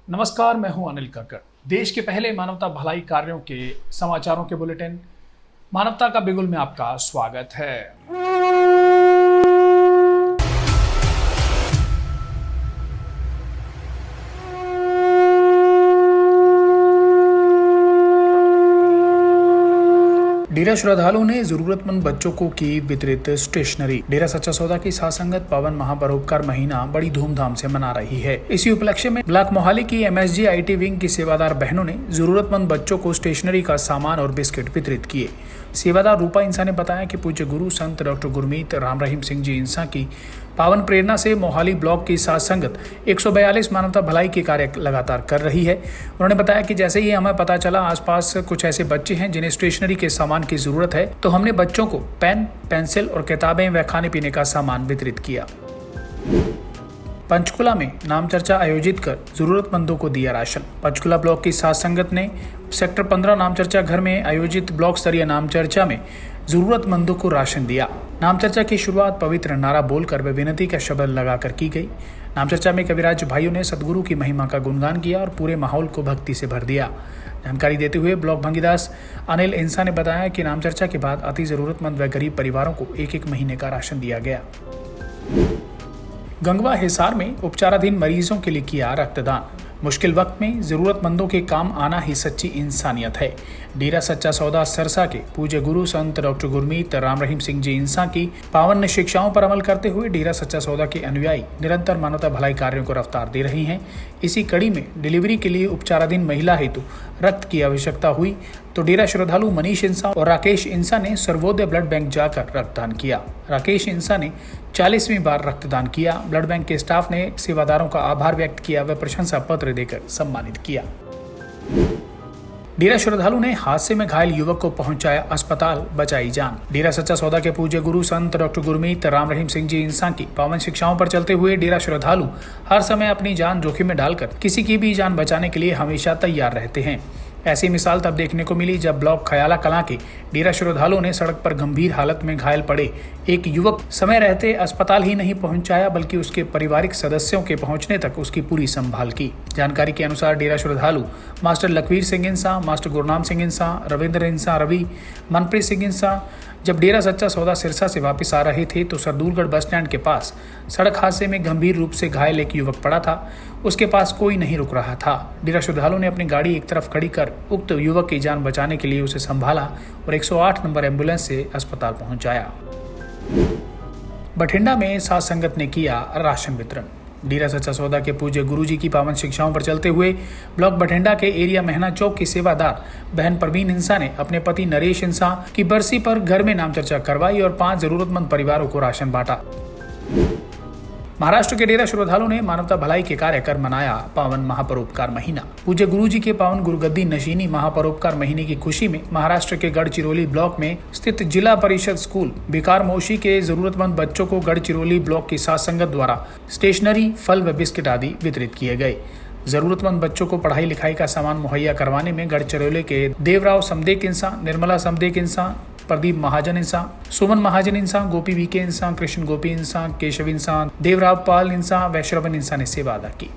नमस्कार, मैं हूं अनिल कक्कड़। देश के पहले मानवता भलाई कार्यों के समाचारों के बुलेटिन मानवता का बिगुल में आपका स्वागत है। डेरा श्रद्धालुओं ने जरूरतमंद बच्चों को की वितरित स्टेशनरी। डेरा सच्चा सौदा की साथ संगत पावन महापरोपकार महीना बड़ी धूमधाम से मना रही है। इसी उपलक्ष्य में ब्लॉक मोहाली की MSG IT विंग की सेवादार बहनों ने जरूरतमंद बच्चों को स्टेशनरी का सामान और बिस्किट वितरित किए। सेवादार रूपा इंसा ने बताया कि पूज्य गुरु संत डॉक्टर गुरमीत राम रहीम सिंह जी इंसा की पावन प्रेरणा से मोहाली ब्लॉक की साथ संगत 142 मानवता भलाई के कार्य लगातार कर रही है। उन्होंने बताया कि जैसे ही हमें पता चला आसपास कुछ ऐसे बच्चे हैं जिन्हें स्टेशनरी के सामान की जरूरत है, तो हमने बच्चों को पेन, पेंसिल और किताबें व खाने पीने का सामान वितरित किया। पंचकुला में नाम चर्चा आयोजित कर जरूरतमंदों को दिया राशन। पंचकुला ब्लॉक की साथ संगत ने सेक्टर 15 नाम चर्चा घर में आयोजित ब्लॉक स्तरीय नाम चर्चा में जरूरतमंदों को राशन दिया। नाम चर्चा की शुरुआत पवित्र नारा बोलकर व विनती का शब्द लगाकर की गई। नाम चर्चा में कविराज भाइयों ने सतगुरु की महिमा का गुणगान किया और पूरे माहौल को भक्ति से भर दिया। जानकारी देते हुए ब्लॉक भंगीदास अनिल इंसा ने बताया कि नाम चर्चा के बाद अति जरूरतमंद व गरीब परिवारों को एक महीने का राशन दिया गया। गंगवा हिसार में उपचाराधीन मरीजों के लिए किया रक्तदान। मुश्किल वक्त में जरूरतमंदों के काम आना ही सच्ची इंसानियत है। डेरा सच्चा सौदा सरसा के पूज्य गुरु संत डॉक्टर गुरमीत राम रहीम सिंह जी इंसा की पावन शिक्षाओं पर अमल करते हुए डेरा सच्चा सौदा के अनुयायी निरंतर मानवता भलाई कार्यों को रफ्तार दे रही हैं। इसी कड़ी में डिलीवरी के लिए उपचाराधीन महिला हेतु रक्त की आवश्यकता हुई तो डेरा श्रद्धालु मनीष इंसा और राकेश इंसा ने सर्वोदय ब्लड बैंक जाकर रक्तदान किया। राकेश इंसा ने 40वीं बार रक्तदान किया। ब्लड बैंक के स्टाफ ने सेवादारों का आभार व्यक्त किया व प्रशंसा पत्र देकर सम्मानित किया। डेरा श्रद्धालु ने हादसे में घायल युवक को पहुंचाया अस्पताल, बचाई जान। डेरा सच्चा सौदा के पूज्य गुरु संत डॉक्टर गुरमीत राम रहीम सिंह जी इंसा की पावन शिक्षाओं पर चलते हुए डेरा श्रद्धालु हर समय अपनी जान जोखिम में डालकर किसी की भी जान बचाने के लिए हमेशा तैयार रहते हैं। ऐसी मिसाल तब देखने को मिली जब ब्लॉक खयाला कलां के डेरा श्रद्धालुओं ने सड़क पर गंभीर हालत में घायल पड़े एक युवक समय रहते अस्पताल ही नहीं पहुंचाया बल्कि उसके पारिवारिक सदस्यों के पहुंचने तक उसकी पूरी संभाल की। जानकारी के अनुसार डेरा श्रद्धालु मास्टर लखवीर सिंह इंसा, मास्टर गुरनाम सिंह इंसा, रविंद्र इंसा रवि, मनप्रीत सिंह इंसा जब डेरा सच्चा सौदा सिरसा से वापस आ रहे थे तो सरदूलगढ़ बस स्टैंड के पास सड़क हादसे में गंभीर रूप से घायल एक युवक पड़ा था। उसके पास कोई नहीं रुक रहा था। डेरा श्रद्धालुओं ने अपनी गाड़ी एक तरफ खड़ी कर उक्त युवक की जान बचाने के लिए उसे संभाला और 108 नंबर एम्बुलेंस से अस्पताल पहुंचाया। बठिंडा में साध संगत ने किया राशन वितरण। डेरा सच्चा सौदा के पूज्य गुरुजी की पावन शिक्षाओं पर चलते हुए ब्लॉक बठिंडा के एरिया महना चौक की सेवादार बहन परवीन इंसा ने अपने पति नरेश इंसा की बरसी पर घर में नाम चर्चा करवाई और 5 जरूरतमंद परिवारों को राशन बांटा। महाराष्ट्र के डेरा श्रद्धालु ने मानवता भलाई के कार्य कर मनाया पावन महापरोपकार महीना। पूज्य गुरुजी के पावन गुरुगद्दी नशीनी महापरोपकार महीने की खुशी में महाराष्ट्र के गढ़चिरौली ब्लॉक में स्थित जिला परिषद स्कूल बिकार मोशी के जरूरतमंद बच्चों को गढ़चिरौली ब्लॉक की साथ संगत द्वारा स्टेशनरी, फल व बिस्किट आदि वितरित किए गए। जरूरतमंद बच्चों को पढ़ाई लिखाई का सामान मुहैया करवाने में गढ़चिरौली के देवराव समदेक इंसा, निर्मला समदेक इंसा, प्रदीप महाजन इंसा, सुमन महाजन इंसा, गोपी वीके इंसा, कृष्ण गोपी इंसा, केशव इंसा, देवराव पाल इंसा व श्रवण इंसा ने सेवा अदा की।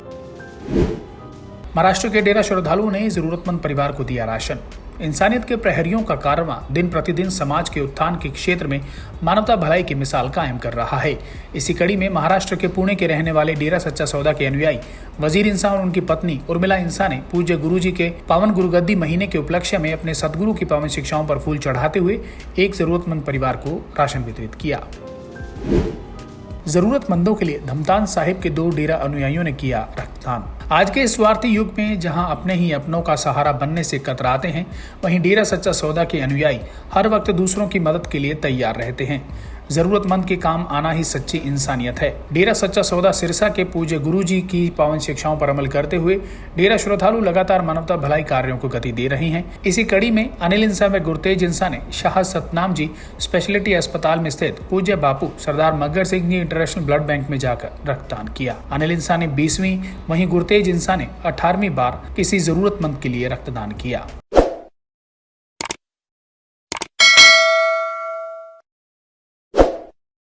महाराष्ट्र के डेरा श्रद्धालुओं ने जरूरतमंद परिवार को दिया राशन। इंसानियत के प्रहरियों का कारवां दिन प्रतिदिन समाज के उत्थान के क्षेत्र में मानवता भलाई की मिसाल कायम कर रहा है। इसी कड़ी में महाराष्ट्र के पुणे के रहने वाले डेरा सच्चा सौदा के अनुयायी वजीर इंसा और उनकी पत्नी उर्मिला इंसा ने पूज्य गुरुजी के पावन गुरुगद्दी महीने के उपलक्ष्य में अपने सतगुरु की पावन शिक्षाओं पर फूल चढ़ाते हुए एक जरूरतमंद परिवार को राशन वितरित किया। जरूरतमंदों के लिए धमतान साहिब के 2 डेरा अनुयायियों ने किया रक्तदान। आज के स्वार्थी युग में जहां अपने ही अपनों का सहारा बनने से कतराते हैं, वहीं डेरा सच्चा सौदा के अनुयायी हर वक्त दूसरों की मदद के लिए तैयार रहते हैं। जरूरतमंद के काम आना ही सच्ची इंसानियत है। डेरा सच्चा सौदा सिरसा के पूज्य गुरुजी की पावन शिक्षाओं पर अमल करते हुए डेरा श्रद्धालु लगातार मानवता भलाई कार्यों को गति दे रही हैं। इसी कड़ी में अनिल इंसा व गुरतेज इंसा ने शाह सतनाम जी स्पेशलिटी अस्पताल में स्थित पूज्य बापू सरदार मग्गर Singh ji international blood bank में जाकर रक्तदान किया। अनिल इंसा ने 20वीं, वहीं गुरतेज इंसा ने 18वीं बार किसी जरूरतमंद के लिए रक्तदान किया।